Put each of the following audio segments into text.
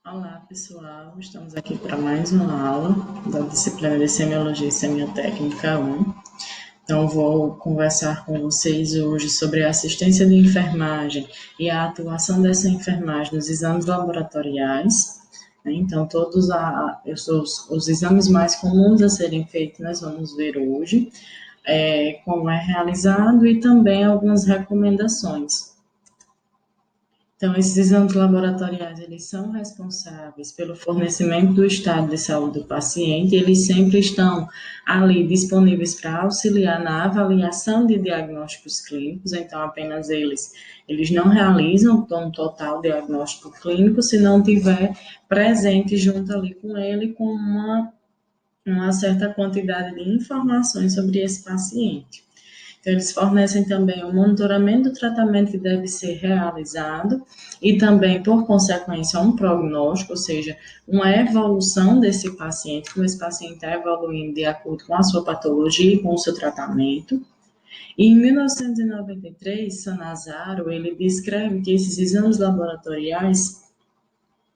Olá, pessoal. Estamos aqui para mais uma aula da disciplina de Semiologia e Semiotécnica 1. Então, vou conversar com vocês hoje sobre a assistência de enfermagem e a atuação dessa enfermagem nos exames laboratoriais. Então, os exames mais comuns a serem feitos, nós vamos ver hoje, como é realizado e também algumas recomendações. Então, esses exames laboratoriais, eles são responsáveis pelo fornecimento do estado de saúde do paciente, eles sempre estão ali disponíveis para auxiliar na avaliação de diagnósticos clínicos, então apenas eles não realizam um total diagnóstico clínico se não tiver presente junto ali com ele com uma certa quantidade de informações sobre esse paciente. Então, eles fornecem também o monitoramento do tratamento que deve ser realizado e também, por consequência, um prognóstico, ou seja, uma evolução desse paciente, como esse paciente está evoluindo de acordo com a sua patologia e com o seu tratamento. E em 1993, Sanazaro, ele descreve que esses exames laboratoriais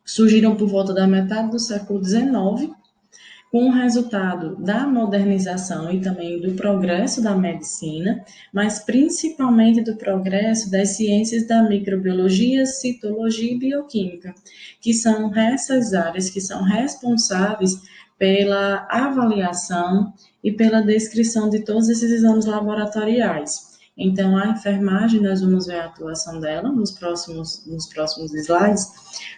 surgiram por volta da metade do século XIX, com o resultado da modernização e também do progresso da medicina, mas principalmente do progresso das ciências da microbiologia, citologia e bioquímica, que são essas áreas que são responsáveis pela avaliação e pela descrição de todos esses exames laboratoriais. Então, a enfermagem, nós vamos ver a atuação dela nos próximos slides,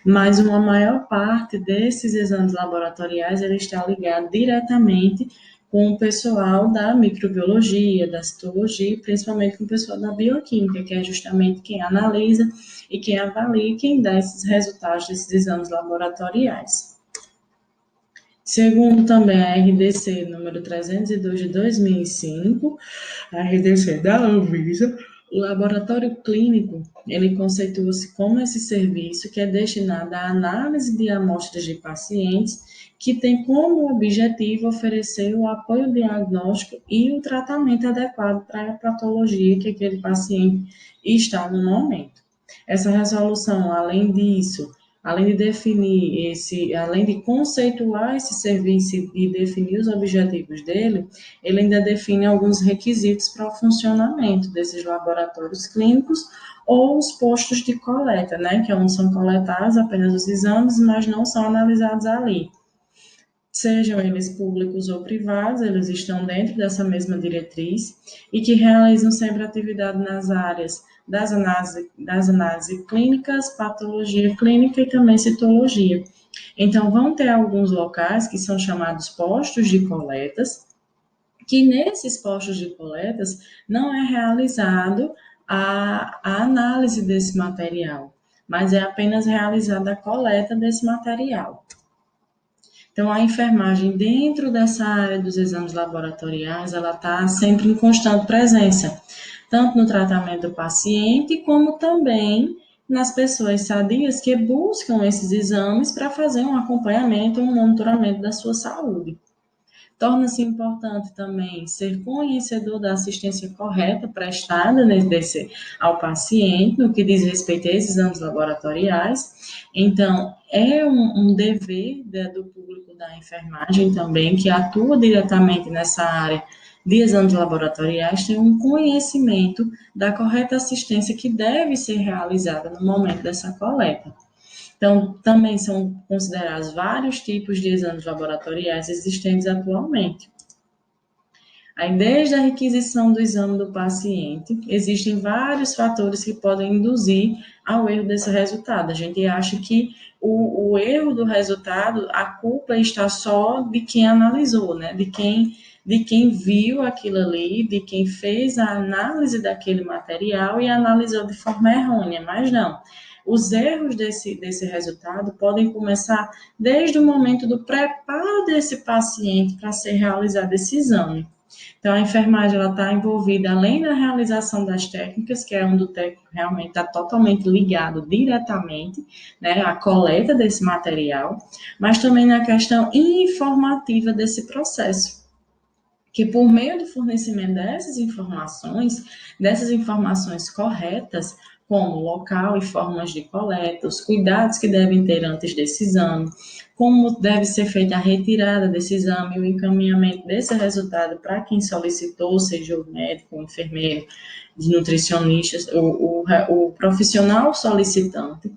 mas uma maior parte desses exames laboratoriais ele está ligado diretamente com o pessoal da microbiologia, da citologia, principalmente com o pessoal da bioquímica, que é justamente quem analisa e quem avalia e quem dá esses resultados desses exames laboratoriais. Segundo também a RDC número 302 de 2005, a RDC da Anvisa, o laboratório clínico, ele conceitua-se como esse serviço que é destinado à análise de amostras de pacientes que tem como objetivo oferecer o apoio diagnóstico e o tratamento adequado para a patologia que aquele paciente está no momento. Essa resolução, além disso, além de conceituar esse serviço e definir os objetivos dele, ele ainda define alguns requisitos para o funcionamento desses laboratórios clínicos ou os postos de coleta, né, que onde são coletados apenas os exames, mas não são analisados ali. Sejam eles públicos ou privados, eles estão dentro dessa mesma diretriz e que realizam sempre atividade nas áreas das análises clínicas, patologia clínica e também citologia. Então, vão ter alguns locais que são chamados postos de coletas, que nesses postos de coletas não é realizado a análise desse material, mas é apenas realizada a coleta desse material. Então, a enfermagem dentro dessa área dos exames laboratoriais, ela está sempre em constante presença, tanto no tratamento do paciente, como também nas pessoas sadias que buscam esses exames para fazer um acompanhamento, um monitoramento da sua saúde. Torna-se importante também ser conhecedor da assistência correta prestada ao paciente no que diz respeito a esses exames laboratoriais. Então, é um dever do público da enfermagem também, que atua diretamente nessa área de exames laboratoriais, ter um conhecimento da correta assistência que deve ser realizada no momento dessa coleta. Então, também são considerados vários tipos de exames laboratoriais existentes atualmente. Aí, desde a requisição do exame do paciente, existem vários fatores que podem induzir ao erro desse resultado. A gente acha que o erro do resultado, a culpa está só de quem analisou, né? De quem viu aquilo ali, de quem fez a análise daquele material e analisou de forma errônea, mas não. Os erros desse resultado podem começar desde o momento do preparo desse paciente para ser realizado esse exame. Então, a enfermagem está envolvida, além da realização das técnicas, que é onde o técnico realmente está totalmente ligado diretamente, né, à coleta desse material, mas também na questão informativa desse processo, que por meio do fornecimento dessas informações corretas, como local e formas de coleta, os cuidados que devem ter antes desse exame, como deve ser feita a retirada desse exame e o encaminhamento desse resultado para quem solicitou, seja o médico, o enfermeiro, os nutricionistas, o profissional solicitante,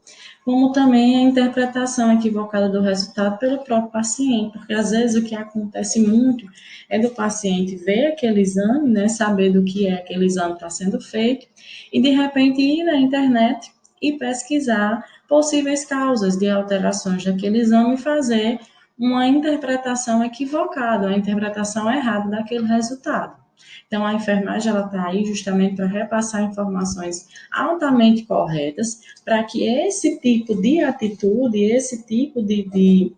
como também a interpretação equivocada do resultado pelo próprio paciente, porque às vezes o que acontece muito é do paciente ver aquele exame, né, saber do que é aquele exame que está sendo feito, e de repente ir na internet e pesquisar possíveis causas de alterações daquele exame e fazer uma interpretação equivocada, uma interpretação errada daquele resultado. Então, a enfermagem ela está aí justamente para repassar informações altamente corretas para que esse tipo de atitude, esse tipo de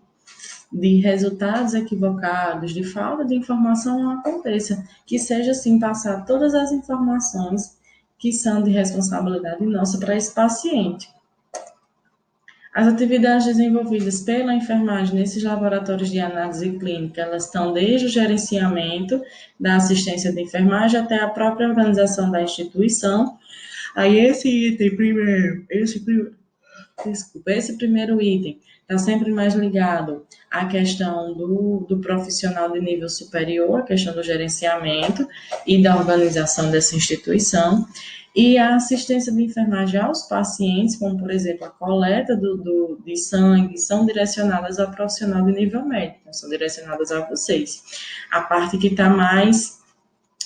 resultados equivocados, de falta de informação não aconteça, que seja assim passar todas as informações que são de responsabilidade nossa para esse paciente. As atividades desenvolvidas pela enfermagem nesses laboratórios de análise clínica, elas estão desde o gerenciamento da assistência de enfermagem até a própria organização da instituição. Aí esse primeiro item está sempre mais ligado à questão do profissional de nível superior, a questão do gerenciamento e da organização dessa instituição, e a assistência de enfermagem aos pacientes, como, por exemplo, a coleta de sangue, são direcionadas ao profissional de nível médico, são direcionadas a vocês. A parte que está mais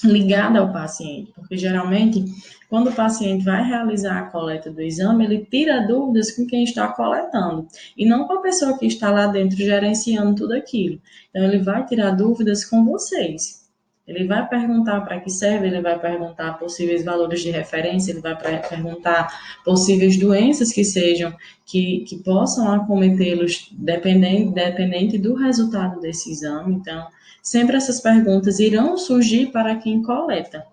ligada ao paciente, porque geralmente, quando o paciente vai realizar a coleta do exame, ele tira dúvidas com quem está coletando, e não com a pessoa que está lá dentro gerenciando tudo aquilo. Então, ele vai tirar dúvidas com vocês. Ele vai perguntar para que serve, ele vai perguntar possíveis valores de referência, ele vai perguntar possíveis doenças que sejam, que possam acometê-los dependente do resultado desse exame. Então, sempre essas perguntas irão surgir para quem coleta.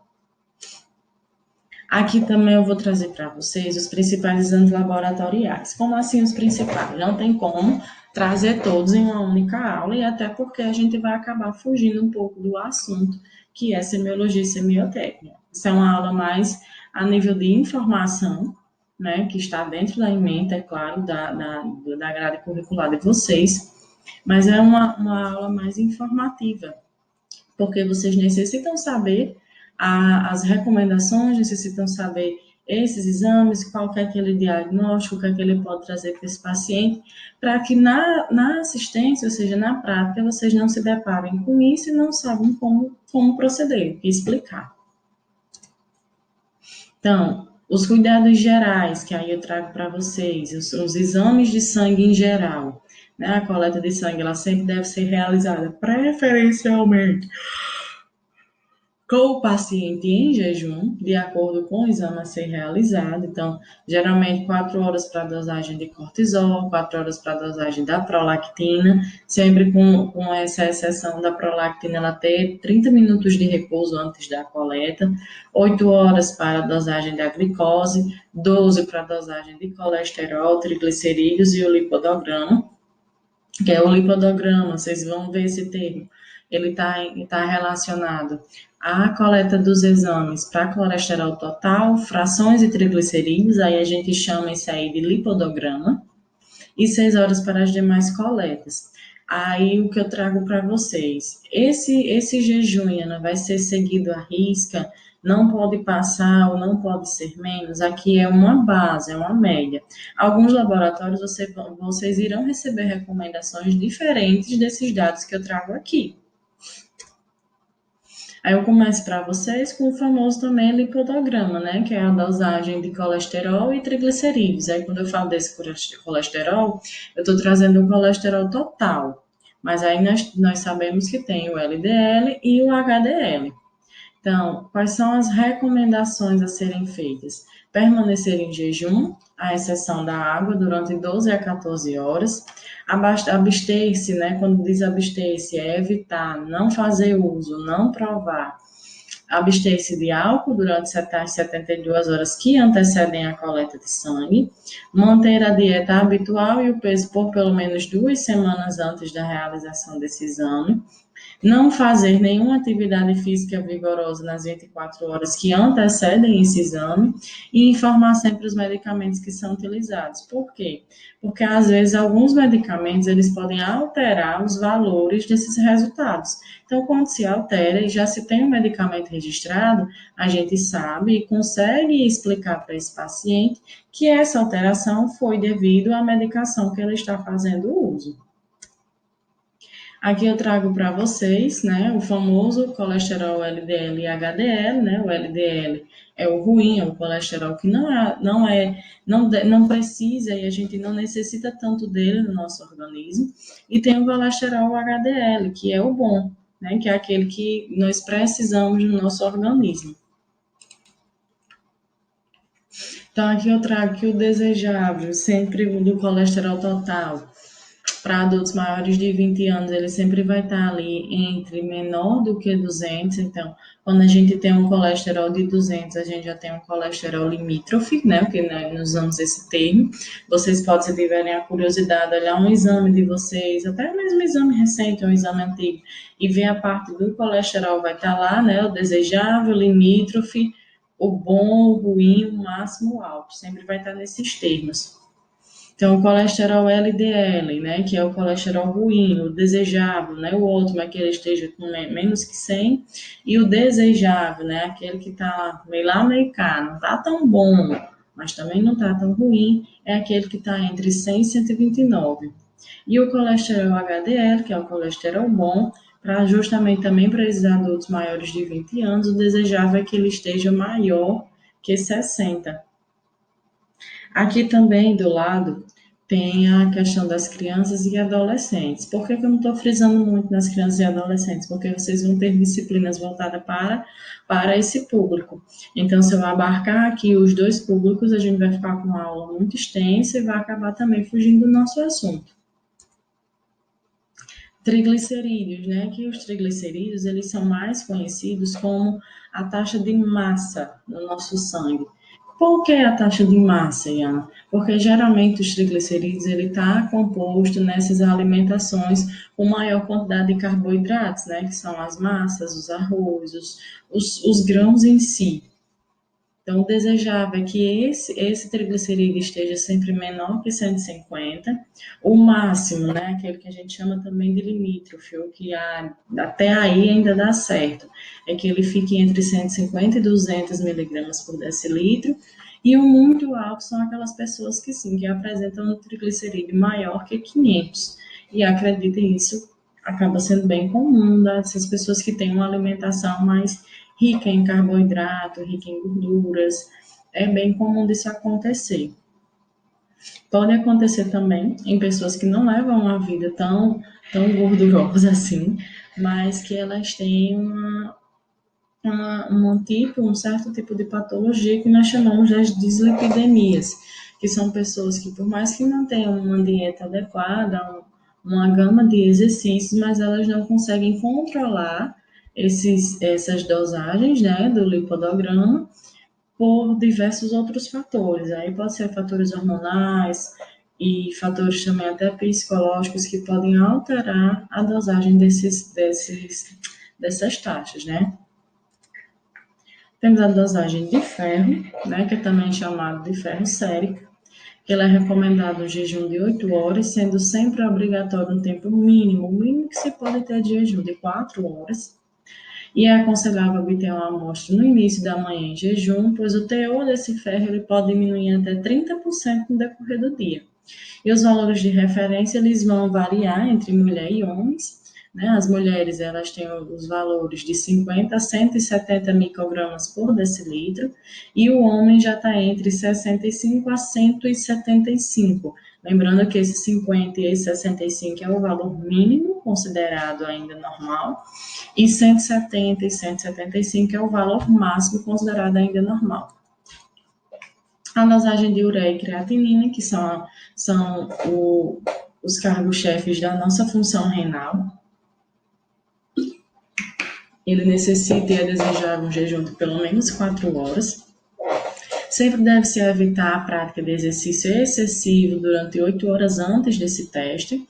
Aqui também eu vou trazer para vocês os principais exames laboratoriais. Como assim os principais? Não tem como trazer todos em uma única aula, e até porque a gente vai acabar fugindo um pouco do assunto, que é semiologia e semiotécnica. Isso é uma aula mais a nível de informação, né, que está dentro da ementa, é claro, da grade curricular de vocês, mas é uma aula mais informativa, porque vocês necessitam saber as recomendações, necessitam saber esses exames, qual que é aquele diagnóstico, o que é que ele pode trazer para esse paciente, para que na assistência, ou seja, na prática, vocês não se deparem com isso e não sabem como proceder, o que explicar. Então, os cuidados gerais, que aí eu trago para vocês, os exames de sangue em geral, né? A coleta de sangue, ela sempre deve ser realizada preferencialmente com o paciente em jejum, de acordo com o exame a ser realizado. Então, geralmente 4 horas para a dosagem de cortisol, 4 horas para a dosagem da prolactina, sempre com essa exceção da prolactina ela ter 30 minutos de repouso antes da coleta, 8 horas para a dosagem da glicose, 12 para a dosagem de colesterol, triglicerídeos e o lipodograma, que é o lipodograma, vocês vão ver esse termo, ele tá relacionado à coleta dos exames para colesterol total, frações e triglicerídeos, aí a gente chama isso aí de lipodograma, e 6 horas para as demais coletas. Aí o que eu trago para vocês, esse jejum, Ana, vai ser seguido à risca, não pode passar ou não pode ser menos, aqui é uma base, é uma média. Alguns laboratórios vocês irão receber recomendações diferentes desses dados que eu trago aqui. Aí eu começo para vocês com o famoso também lipodograma, né, que é a dosagem de colesterol e triglicerídeos. Aí quando eu falo desse colesterol, eu estou trazendo o colesterol total, mas aí nós sabemos que tem o LDL e o HDL. Então, quais são as recomendações a serem feitas? Permanecer em jejum, à exceção da água, durante 12 a 14 horas. Abster-se, né? Quando diz abster-se, é evitar, não fazer uso, não provar. Abster-se de álcool durante as 72 horas que antecedem a coleta de sangue. Manter a dieta habitual e o peso por pelo menos 2 semanas antes da realização desse exame. Não fazer nenhuma atividade física vigorosa nas 24 horas que antecedem esse exame e informar sempre os medicamentos que são utilizados. Por quê? Porque às vezes alguns medicamentos eles podem alterar os valores desses resultados. Então, quando se altera e já se tem um medicamento registrado, a gente sabe e consegue explicar para esse paciente que essa alteração foi devido à medicação que ele está fazendo uso. Aqui eu trago para vocês, né, o famoso colesterol LDL e HDL, né? O LDL é o ruim, é o colesterol que não precisa e a gente não necessita tanto dele no nosso organismo. E tem o colesterol HDL, que é o bom, né? Que é aquele que nós precisamos no nosso organismo. Então aqui eu trago que o desejável, sempre do colesterol total, para adultos maiores de 20 anos, ele sempre vai estar ali entre menor do que 200. Então, quando a gente tem um colesterol de 200, a gente já tem um colesterol limítrofe, né? Porque né, nós usamos esse termo. Vocês podem, se tiverem a curiosidade, olhar um exame de vocês, até mesmo um exame recente, um exame antigo, e ver a parte do colesterol, vai estar lá, né? O desejável, limítrofe, o bom, o ruim, o máximo, o alto. Sempre vai estar nesses termos. Então, o colesterol LDL, né, que é o colesterol ruim, o desejável, né, o ótimo é que ele esteja com menos que 100, e o desejável, né, aquele que está meio lá, meio cá, não está tão bom, mas também não está tão ruim, é aquele que está entre 100 e 129. E o colesterol HDL, que é o colesterol bom, para justamente também para esses adultos maiores de 20 anos, o desejável é que ele esteja maior que 60. Aqui também do lado tem a questão das crianças e adolescentes. Por que eu não estou frisando muito nas crianças e adolescentes? Porque vocês vão ter disciplinas voltadas para esse público. Então, se eu abarcar aqui os dois públicos, a gente vai ficar com uma aula muito extensa e vai acabar também fugindo do nosso assunto. Triglicerídeos, né? Que os triglicerídeos, eles são mais conhecidos como a taxa de massa no nosso sangue. Por que a taxa de massa, Iana? Porque geralmente os triglicerídeos ele está composto nessas alimentações com maior quantidade de carboidratos, né? Que são as massas, os arroz, os grãos em si. Então, o desejável é que esse triglicerídeo esteja sempre menor que 150. O máximo, né, aquele que a gente chama também de limítrofe, ou que até aí ainda dá certo, é que ele fique entre 150 e 200 miligramas por decilitro. E o muito alto são aquelas pessoas que sim, que apresentam um triglicerídeo maior que 500. E acreditem, isso acaba sendo bem comum dessas pessoas que têm uma alimentação mais rica em carboidrato, rica em gorduras. É bem comum disso acontecer. Pode acontecer também em pessoas que não levam uma vida tão gordurosa assim, mas que elas têm um certo tipo de patologia que nós chamamos das dislipidemias, que são pessoas que, por mais que mantenham uma dieta adequada, uma gama de exercícios, mas elas não conseguem controlar essas dosagens, né, do lipodograma por diversos outros fatores. Aí pode ser fatores hormonais e fatores também até psicológicos que podem alterar a dosagem dessas taxas, né? Temos a dosagem de ferro, né, que é também chamado de ferro sérico, que ela é recomendada um jejum de 8 horas, sendo sempre obrigatório um tempo mínimo, o mínimo que se pode ter de jejum de 4 horas, e é aconselhável obter uma amostra no início da manhã em jejum, pois o teor desse ferro ele pode diminuir até 30% no decorrer do dia. E os valores de referência eles vão variar entre mulher e homens, né? As mulheres elas têm os valores de 50 a 170 microgramas por decilitro e o homem já está entre 65 a 175. Lembrando que esse 50 e esse 65 é o valor mínimo considerado ainda normal e 170 e 175 é o valor máximo considerado ainda normal. A dosagem de ureia e creatinina, que são os cargos-chefes da nossa função renal. Ele necessita e é desejável um jejum de pelo menos 4 horas. Sempre deve-se evitar a prática de exercício excessivo durante 8 horas antes desse teste,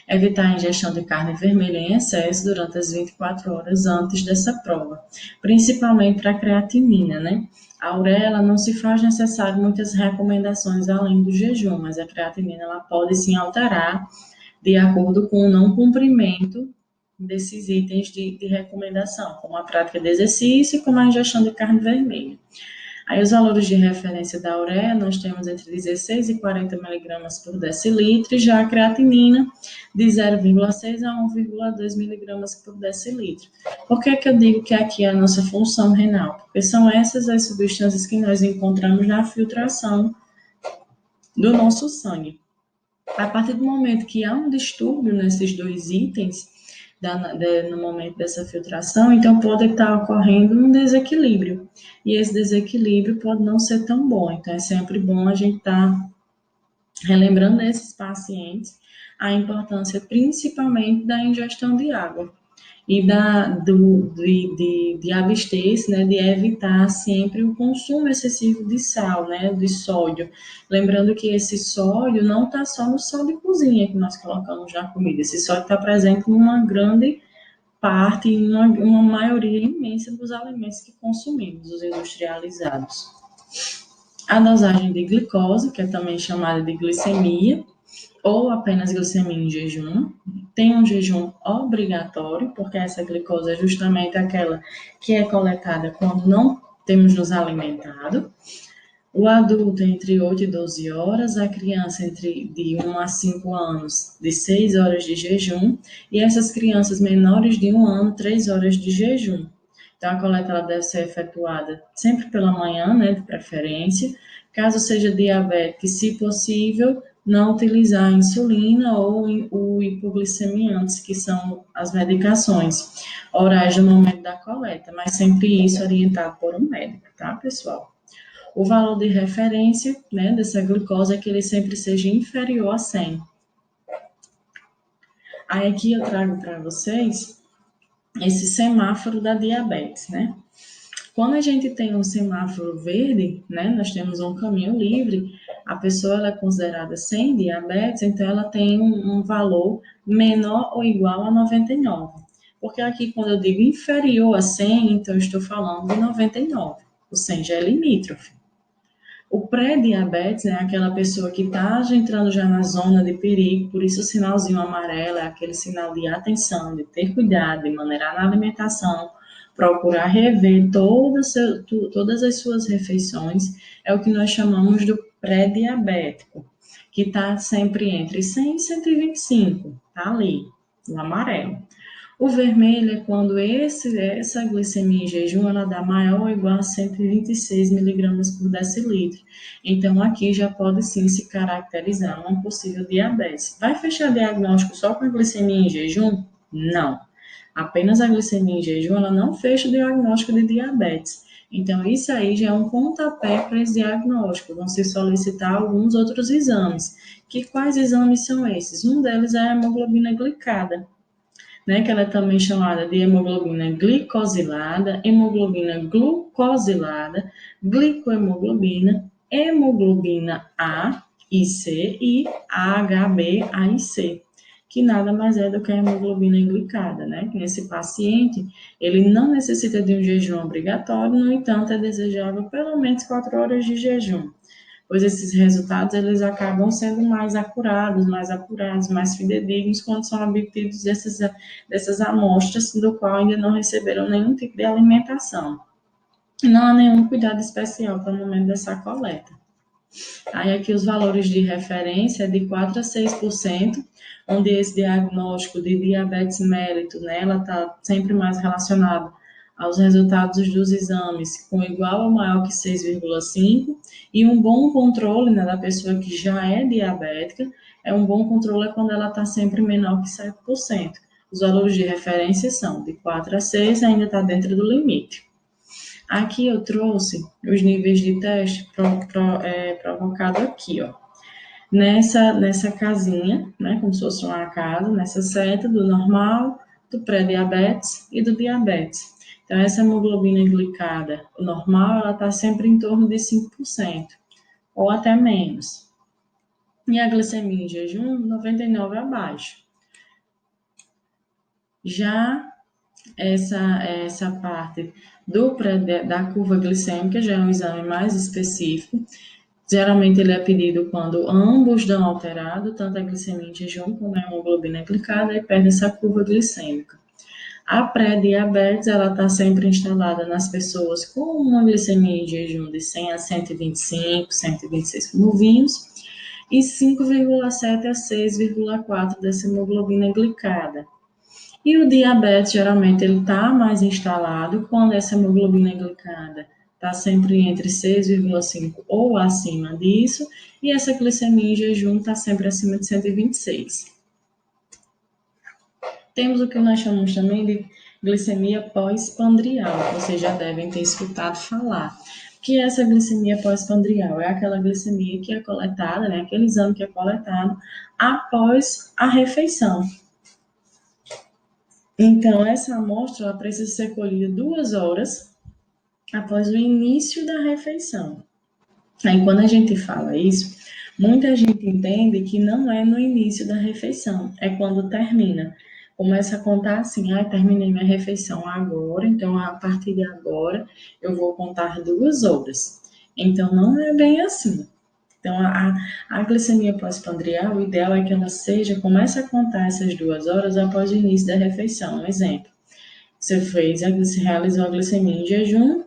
evitar a ingestão de carne vermelha em excesso durante as 24 horas antes dessa prova, principalmente para a creatinina, né? A ureia não se faz necessário muitas recomendações além do jejum, mas a creatinina ela pode sim alterar de acordo com o não cumprimento desses itens de recomendação, como a prática de exercício e como a ingestão de carne vermelha. Aí os valores de referência da ureia, nós temos entre 16 e 40 miligramas por decilitro, e já a creatinina de 0,6 a 1,2 miligramas por decilitro. Por que que eu digo que aqui é a nossa função renal? Porque são essas as substâncias que nós encontramos na filtração do nosso sangue. A partir do momento que há um distúrbio nesses dois itens, no momento dessa filtração, então pode estar ocorrendo um desequilíbrio. E esse desequilíbrio pode não ser tão bom. Então é sempre bom a gente estar relembrando nesses pacientes a importância principalmente da ingestão de água e de abster-se, né, de evitar sempre o consumo excessivo de sal, né, de sódio. Lembrando que esse sódio não está só no sal de cozinha que nós colocamos na comida, esse sódio está presente em uma grande parte, em uma maioria imensa dos alimentos que consumimos, os industrializados. A dosagem de glicose, que é também chamada de glicemia, ou apenas glicemia em jejum. Tem um jejum obrigatório, porque essa glicose é justamente aquela que é coletada quando não temos nos alimentado. O adulto entre 8 e 12 horas, a criança de 1 a 5 anos, de 6 horas de jejum, e essas crianças menores de 1 ano, 3 horas de jejum. Então, a coleta ela deve ser efetuada sempre pela manhã, né, de preferência. Caso seja diabético, se possível, não utilizar a insulina ou o hipoglicemiantes, que são as medicações orais no momento da coleta, mas sempre isso orientado por um médico, tá, pessoal? O valor de referência, né, dessa glicose é que ele sempre seja inferior a 100. Aí aqui eu trago para vocês esse semáforo da diabetes, né? Quando a gente tem um semáforo verde, né, nós temos um caminho livre, a pessoa ela é considerada sem diabetes, então ela tem um valor menor ou igual a 99. Porque aqui, quando eu digo inferior a 100, então eu estou falando de 99. O 100 já é limítrofe. O pré-diabetes é aquela pessoa que está entrando já na zona de perigo, por isso o sinalzinho amarelo é aquele sinal de atenção, de ter cuidado, de maneirar na alimentação, procurar rever todas as suas refeições, é o que nós chamamos do pré-diabético, que está sempre entre 100 e 125, tá ali, no amarelo. O vermelho é quando essa glicemia em jejum ela dá maior ou igual a 126 miligramas por decilitro. Então, aqui já pode sim se caracterizar uma possível diabetes. Vai fechar diagnóstico só com a glicemia em jejum? Não. Apenas a glicemia em jejum ela não fecha o diagnóstico de diabetes. Então, isso aí já é um pontapé para esse diagnóstico. Vão se solicitar alguns outros exames. Quais exames são esses? Um deles é a hemoglobina glicada, né, que ela é também chamada de hemoglobina glicosilada, hemoglobina glucosilada, glicohemoglobina, hemoglobina A e C e HbA1c, que nada mais é do que a hemoglobina glicada, né? Que nesse paciente, ele não necessita de um jejum obrigatório, no entanto, é desejável pelo menos 4 horas de jejum, pois esses resultados eles acabam sendo mais apurados, mais fidedignos quando são obtidos dessas amostras do qual ainda não receberam nenhum tipo de alimentação. E não há nenhum cuidado especial para o momento dessa coleta. Aí aqui os valores de referência é de 4 a 6%, onde esse diagnóstico de diabetes mellitus, né, ela está sempre mais relacionado aos resultados dos exames com igual ou maior que 6,5, e um bom controle, né, da pessoa que já é diabética, um bom controle quando ela está sempre menor que 7%. Os valores de referência são de 4 a 6, ainda está dentro do limite. Aqui eu trouxe os níveis de teste provocado aqui, ó. Nessa casinha, né, como se fosse uma casa, nessa seta do normal, do pré-diabetes e do diabetes. Então, essa hemoglobina glicada normal, ela está sempre em torno de 5%, ou até menos. E a glicemia em jejum, 99 abaixo. Já essa parte da curva glicêmica já é um exame mais específico. Geralmente ele é pedido quando ambos dão alterado, tanto a glicemia em jejum como a hemoglobina glicada, e perde essa curva glicêmica. A pré-diabetes, ela está sempre instalada nas pessoas com uma glicemia em jejum de 100 a 125, 126 como vimos, e 5,7 a 6,4 dessa hemoglobina glicada. E o diabetes, geralmente, ele está mais instalado quando essa hemoglobina glicada está sempre entre 6,5 ou acima disso, e essa glicemia em jejum está sempre acima de 126. Temos o que nós chamamos também de glicemia pós-pandrial, vocês já devem ter escutado falar. O que é essa glicemia pós-pandrial? É aquela glicemia que é coletada, né, aquele exame que é coletado após a refeição. Então, essa amostra ela precisa ser colhida 2 horas após o início da refeição. Aí, quando a gente fala isso, muita gente entende que não é no início da refeição, é quando termina. Começa a contar assim, terminei minha refeição agora, então a partir de agora eu vou contar 2 horas. Então, não é bem assim. Então, a glicemia pós-pandrial, o ideal é que ela comece a contar essas 2 horas após o início da refeição. Um exemplo, você realizou a glicemia em jejum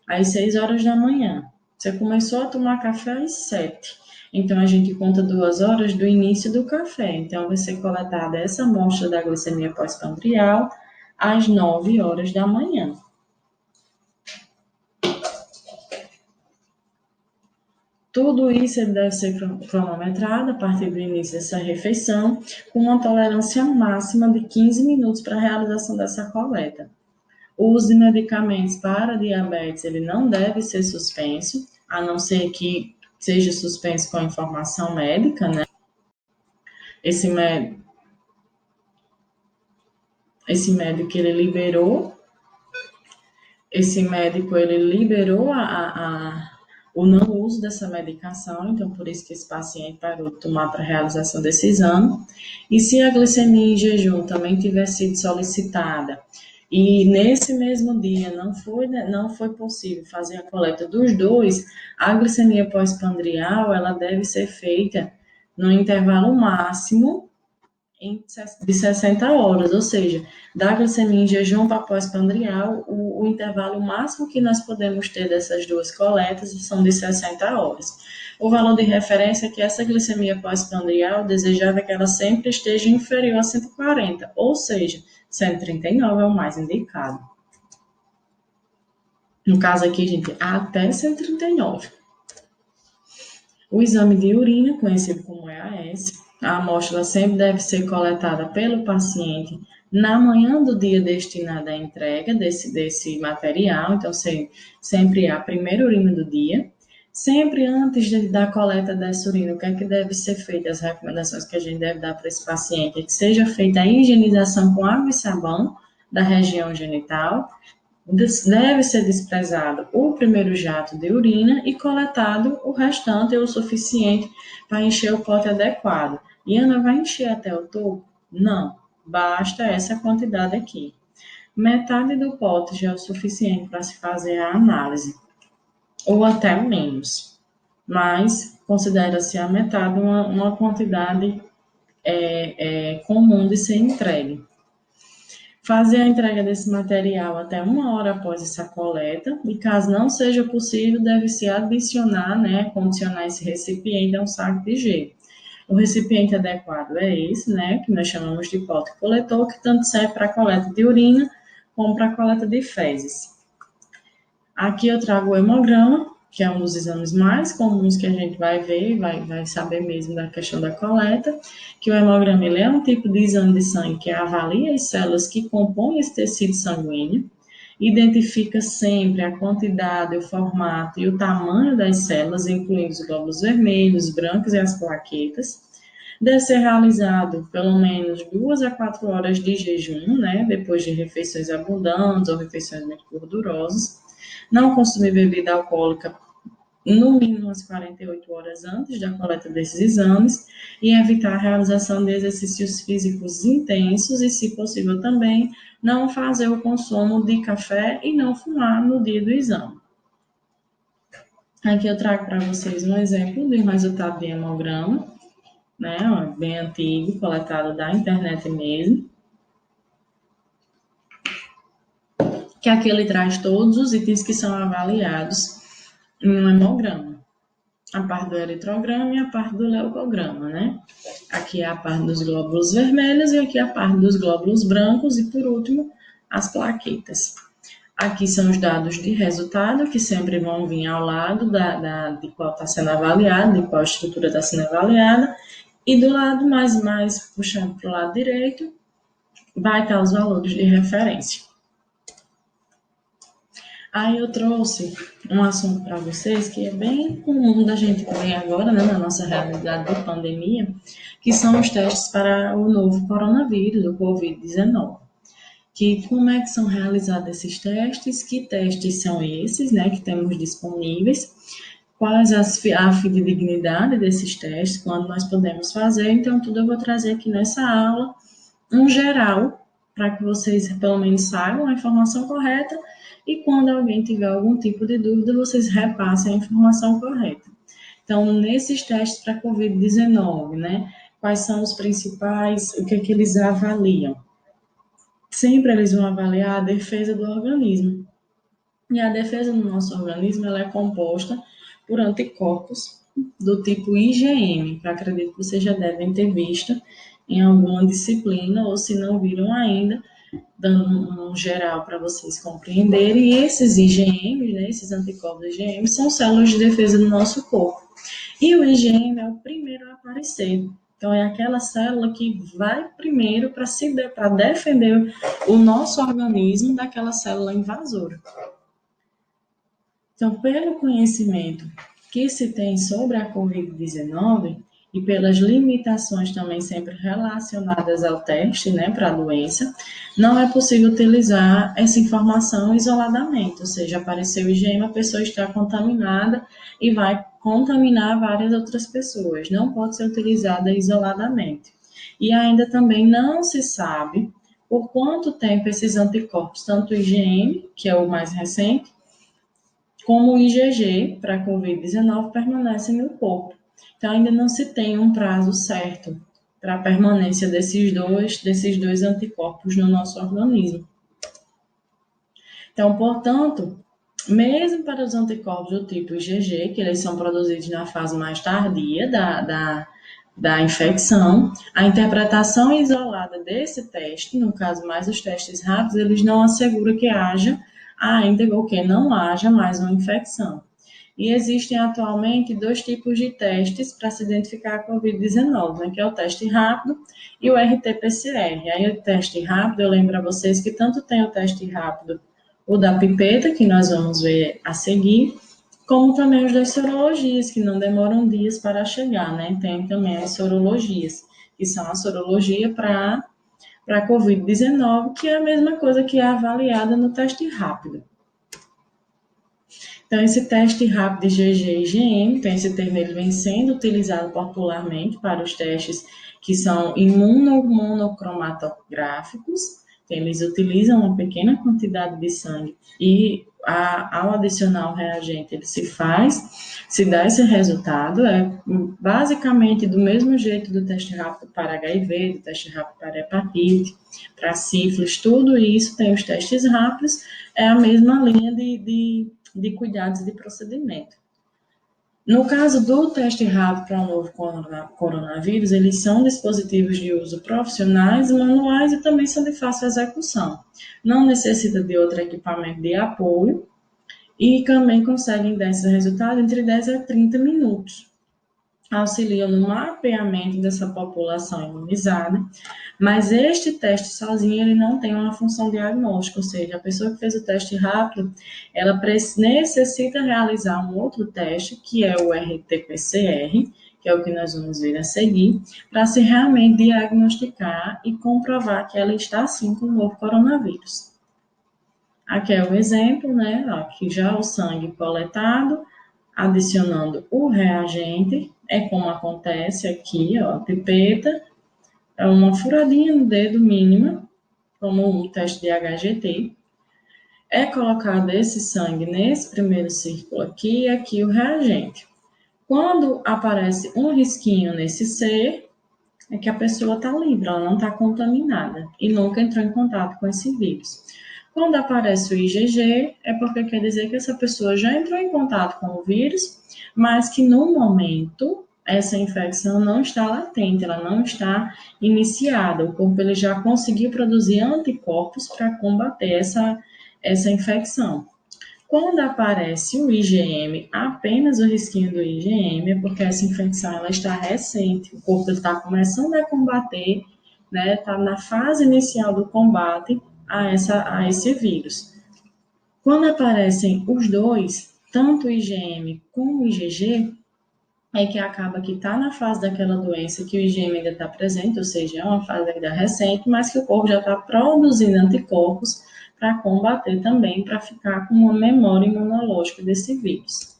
às 6 horas da manhã. Você começou a tomar café às 7. Então, a gente conta 2 horas do início do café. Então, vai ser coletada essa amostra da glicemia pós-pandrial às 9 horas da manhã. Tudo isso deve ser cronometrado a partir do início dessa refeição, com uma tolerância máxima de 15 minutos para a realização dessa coleta. O uso de medicamentos para diabetes ele não deve ser suspenso, a não ser que seja suspenso com informação médica, né? Esse médico ele liberou o não uso dessa medicação, então por isso que esse paciente parou de tomar para a realização desse exame. E se a glicemia em jejum também tiver sido solicitada e nesse mesmo dia não foi possível fazer a coleta dos dois, a glicemia pós-pandrial ela deve ser feita no intervalo máximo de 60 horas, ou seja, da glicemia em jejum para pós-pandrial, o intervalo máximo que nós podemos ter dessas duas coletas são de 60 horas. O valor de referência é que essa glicemia pós-pandrial desejável é que ela sempre esteja inferior a 140, ou seja, 139 é o mais indicado. No caso aqui, gente, até 139. O exame de urina, conhecido como EAS, a amostra sempre deve ser coletada pelo paciente na manhã do dia destinado à entrega desse material, então sempre a primeira urina do dia. Sempre antes da coleta dessa urina, o que é que deve ser feito? As recomendações que a gente deve dar para esse paciente é que seja feita a higienização com água e sabão da região genital, deve ser desprezado o primeiro jato de urina e coletado o restante ou o suficiente para encher o pote adequado. E Ana vai encher até o topo? Não, basta essa quantidade aqui. Metade do pote já é o suficiente para se fazer a análise, ou até menos, mas considera-se a metade uma quantidade comum de ser entregue. Fazer a entrega desse material até 1 hora após essa coleta, e caso não seja possível, deve-se adicionar, condicionar esse recipiente a um saco de gelo. O recipiente adequado é esse, que nós chamamos de pote coletor, que tanto serve para a coleta de urina como para a coleta de fezes. Aqui eu trago o hemograma, que é um dos exames mais comuns que a gente vai ver, vai saber mesmo da questão da coleta, que o hemograma ele é um tipo de exame de sangue que avalia as células que compõem esse tecido sanguíneo, identifica sempre a quantidade, o formato e o tamanho das células, incluindo os glóbulos vermelhos, brancos e as plaquetas, Deve ser realizado pelo menos 2 a 4 horas de jejum, né, depois de refeições abundantes ou refeições muito gordurosas. Não consumir bebida alcoólica no mínimo umas 48 horas antes da coleta desses exames e evitar a realização de exercícios físicos intensos e, se possível também, não fazer o consumo de café e não fumar no dia do exame. Aqui eu trago para vocês um exemplo de um resultado de hemograma, né, bem antigo, coletado da internet mesmo, que aqui ele traz todos os itens que são avaliados em um hemograma. A parte do eritrograma e a parte do leucograma, né? Aqui é a parte dos glóbulos vermelhos e aqui é a parte dos glóbulos brancos e, por último, as plaquetas. Aqui são os dados de resultado, que sempre vão vir ao lado de qual está sendo avaliado, de qual estrutura está sendo avaliada, e do lado mais puxado para o lado direito, vai estar os valores de referência. Aí eu trouxe um assunto para vocês que é bem comum da gente ver agora, né, na nossa realidade de pandemia, que são os testes para o novo coronavírus, o Covid-19. Que como é que são realizados esses testes, que testes são esses, né, que temos disponíveis, quais a fidedignidade desses testes, quando nós podemos fazer. Então, tudo eu vou trazer aqui nessa aula, um geral, para que vocês pelo menos saibam a informação correta e quando alguém tiver algum tipo de dúvida, vocês repassem a informação correta. Então, nesses testes para Covid-19, né, quais são os principais, o que é que eles avaliam? Sempre eles vão avaliar a defesa do organismo. E a defesa do nosso organismo ela é composta por anticorpos do tipo IgM, que eu acredito que vocês já devem ter visto em alguma disciplina, ou se não viram ainda, dando um geral para vocês compreenderem. E esses IgM, né, esses anticorpos IgM, são células de defesa do nosso corpo. E o IgM é o primeiro a aparecer. Então, é aquela célula que vai primeiro para defender o nosso organismo daquela célula invasora. Então, pelo conhecimento que se tem sobre a Covid-19 e pelas limitações também sempre relacionadas ao teste, né, para a doença, não é possível utilizar essa informação isoladamente, ou seja, apareceu o IgM, a pessoa está contaminada e vai contaminar várias outras pessoas. Não pode ser utilizada isoladamente. E ainda também não se sabe por quanto tempo esses anticorpos, tanto o IgM, que é o mais recente, como o IgG para a Covid-19 permanecem no corpo. Então, ainda não se tem um prazo certo para a permanência desses dois anticorpos no nosso organismo. Então, portanto, mesmo para os anticorpos do tipo IgG, que eles são produzidos na fase mais tardia da infecção, a interpretação isolada desse teste, no caso mais os testes rápidos, eles não asseguram que haja ainda ou que não haja mais uma infecção. E existem atualmente dois tipos de testes para se identificar a Covid-19, né, que é o teste rápido e o RT-PCR. Aí o teste rápido, eu lembro a vocês que tanto tem o teste rápido, o da pipeta, que nós vamos ver a seguir, como também os das sorologias, que não demoram dias para chegar, né? Tem também as sorologias, que são a sorologia para a Covid-19, que é a mesma coisa que é avaliada no teste rápido. Então, esse teste rápido de IgG e IgM, então esse termo ele vem sendo utilizado popularmente para os testes que são imunomonocromatográficos. Então, eles utilizam uma pequena quantidade de sangue e ao adicionar o reagente, ele se dá esse resultado, é basicamente do mesmo jeito do teste rápido para HIV, do teste rápido para hepatite, para sífilis, tudo isso tem os testes rápidos, é a mesma linha de cuidados de procedimento. No caso do teste rápido para o novo coronavírus, eles são dispositivos de uso profissionais, manuais e também são de fácil execução. Não necessita de outro equipamento de apoio e também conseguem dar esse resultado entre 10 a 30 minutos. Auxiliam no mapeamento dessa população imunizada, mas este teste sozinho ele não tem uma função diagnóstica, ou seja, a pessoa que fez o teste rápido, ela necessita realizar um outro teste, que é o RT-PCR, que é o que nós vamos ver a seguir, para se realmente diagnosticar e comprovar que ela está sim com o novo coronavírus. Aqui é o exemplo, né? Aqui já o sangue coletado, adicionando o reagente, é como acontece aqui, ó, a pipeta, é uma furadinha no dedo mínima, como um teste de HGT. É colocado esse sangue nesse primeiro círculo aqui e aqui o reagente. Quando aparece um risquinho nesse C, é que a pessoa está livre, ela não está contaminada e nunca entrou em contato com esse vírus. Quando aparece o IgG, é porque quer dizer que essa pessoa já entrou em contato com o vírus, mas que no momento essa infecção não está latente, ela não está iniciada. O corpo ele já conseguiu produzir anticorpos para combater essa infecção. Quando aparece o IgM, apenas o risquinho do IgM, é porque essa infecção ela está recente, o corpo está começando a combater, né, está na fase inicial do combate a esse vírus. Quando aparecem os dois, tanto o IgM como o IgG, é que acaba que está na fase daquela doença que o IgM ainda está presente, ou seja, é uma fase ainda recente, mas que o corpo já está produzindo anticorpos para combater também, para ficar com uma memória imunológica desse vírus.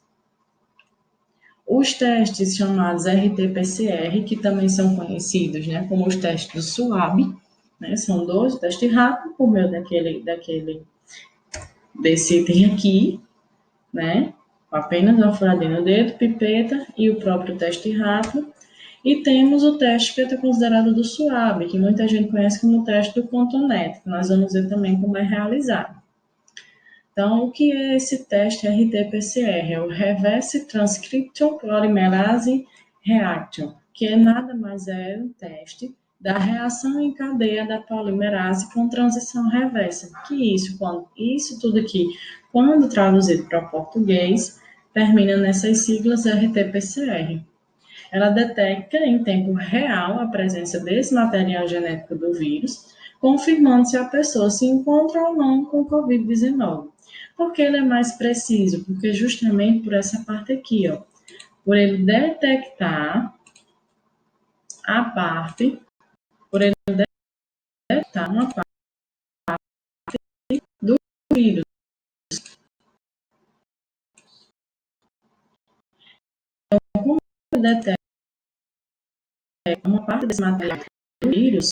Os testes chamados RT-PCR, que também são conhecidos, né, como os testes do SWAB, né, são dois testes rápidos por meio desse item aqui, né, apenas uma furadinha no dedo, pipeta e o próprio teste rápido. E temos o teste que é considerado do SWAB, que muita gente conhece como o teste do Cotonete, que nós vamos ver também como é realizado. Então, o que é esse teste RT-PCR? É o Reverse Transcription Polymerase Reaction, que nada mais é um teste da reação em cadeia da polimerase com transição reversa. Isso tudo aqui, quando traduzido para o português, termina nessas siglas RT-PCR. Ela detecta em tempo real a presença desse material genético do vírus, confirmando se a pessoa se encontra ou não com Covid-19. Por que ele é mais preciso? Porque justamente por essa parte aqui, ó, por ele detectar a parte, por ele detectar uma parte do vírus. Então, como ele detecta uma parte desse material do vírus,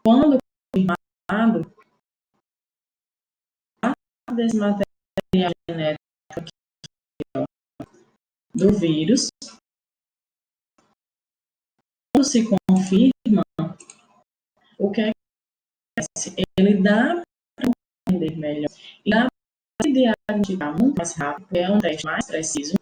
quando confirmado, a parte desse material genético do vírus, quando se confirma, o que acontece? Ele dá para entender melhor e dá para diagnosticar muito mais rápido, é um teste mais preciso.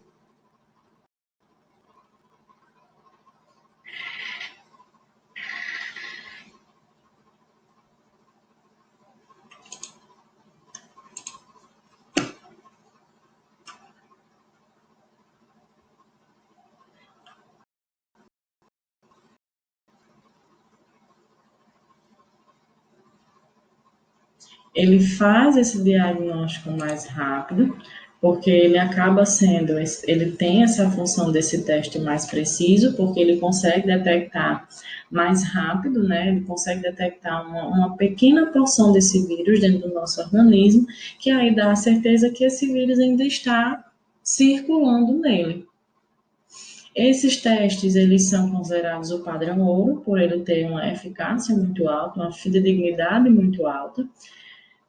Ele faz esse diagnóstico mais rápido, porque ele acaba sendo, ele tem essa função desse teste mais preciso, porque ele consegue detectar mais rápido, né? Ele consegue detectar uma pequena porção desse vírus dentro do nosso organismo, que aí dá a certeza que esse vírus ainda está circulando nele. Esses testes, eles são considerados o padrão ouro, por ele ter uma eficácia muito alta, uma fidedignidade muito alta.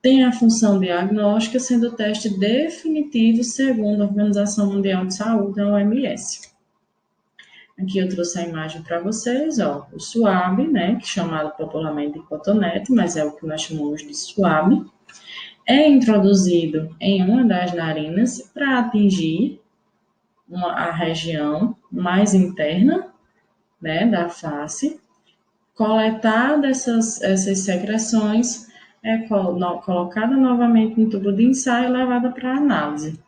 Tem a função diagnóstica, sendo o teste definitivo segundo a Organização Mundial de Saúde, a OMS. Aqui eu trouxe a imagem para vocês, ó, o SWAB, né, que é chamado popularmente de cotonete, mas é o que nós chamamos de SWAB, é introduzido em uma das narinas para atingir a região mais interna, né, da face, coletada essas secreções, é colocada novamente no tubo de ensaio e levada para análise.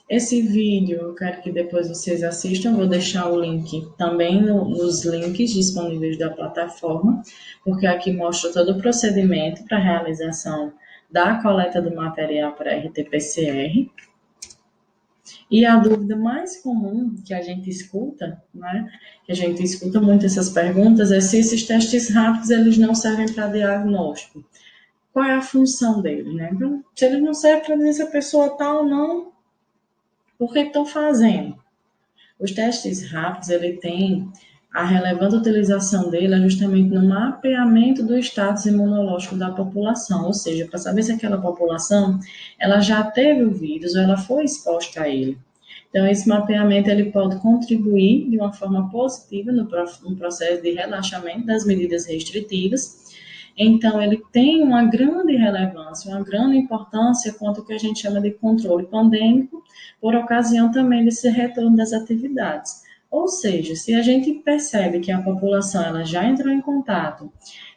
Esse vídeo, eu quero que depois vocês assistam, vou deixar o link também nos links disponíveis da plataforma, porque aqui mostra todo o procedimento para a realização da coleta do material para RT-PCR. E a dúvida mais comum que a gente escuta, né, que a gente escuta muito essas perguntas, é se esses testes rápidos eles não servem para diagnóstico. Qual é a função dele, né? Então, se ele não serve para dizer se a pessoa está ou não, por que estão fazendo? Os testes rápidos, ele tem a relevante utilização dele é justamente no mapeamento do status imunológico da população, ou seja, para saber se aquela população ela já teve o vírus ou ela foi exposta a ele. Então, esse mapeamento ele pode contribuir de uma forma positiva no processo de relaxamento das medidas restritivas. Então, ele tem uma grande relevância, uma grande importância quanto ao que a gente chama de controle pandêmico, por ocasião também desse retorno das atividades. Ou seja, se a gente percebe que a população ela já entrou em contato,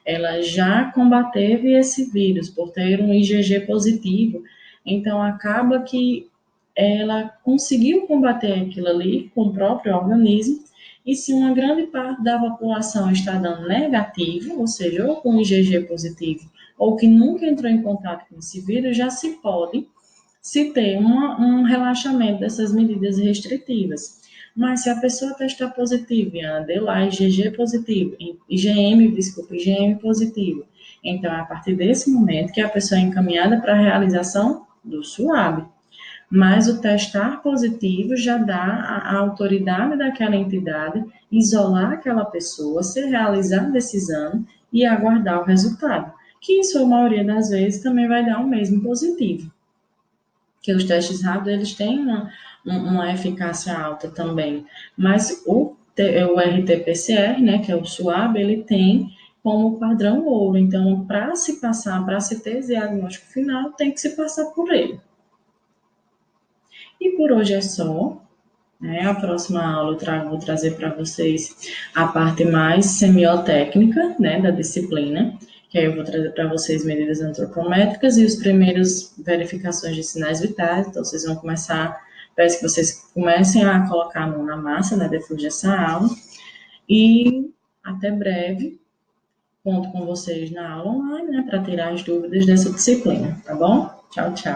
ela já combateve esse vírus por ter um IgG positivo, então acaba que ela conseguiu combater aquilo ali com o próprio organismo, e se uma grande parte da população está dando negativo, ou seja, ou com IgG positivo, ou que nunca entrou em contato com esse vírus, já se pode se ter um relaxamento dessas medidas restritivas. Mas se a pessoa testar positivo e deu lá IgG positivo, IgM positivo, então é a partir desse momento que a pessoa é encaminhada para a realização do SUAB. Mas o testar positivo já dá a autoridade daquela entidade isolar aquela pessoa, se realizar esse exame e aguardar o resultado, que em sua maioria das vezes também vai dar o mesmo positivo, que os testes rápidos eles têm uma eficácia alta também, mas o RT-PCR, né, que é o SUAB, ele tem como padrão ouro, então para se passar, para se ter esse diagnóstico final, tem que se passar por ele. E por hoje é só. Né? A próxima aula vou trazer para vocês a parte mais semiotécnica, né, da disciplina, que aí eu vou trazer para vocês medidas antropométricas e os primeiros verificações de sinais vitais. Então, vocês vão começar, peço que vocês comecem a colocar a mão na massa, né, depois dessa aula. E até breve, conto com vocês na aula online, né, para tirar as dúvidas dessa disciplina, tá bom? Tchau, tchau.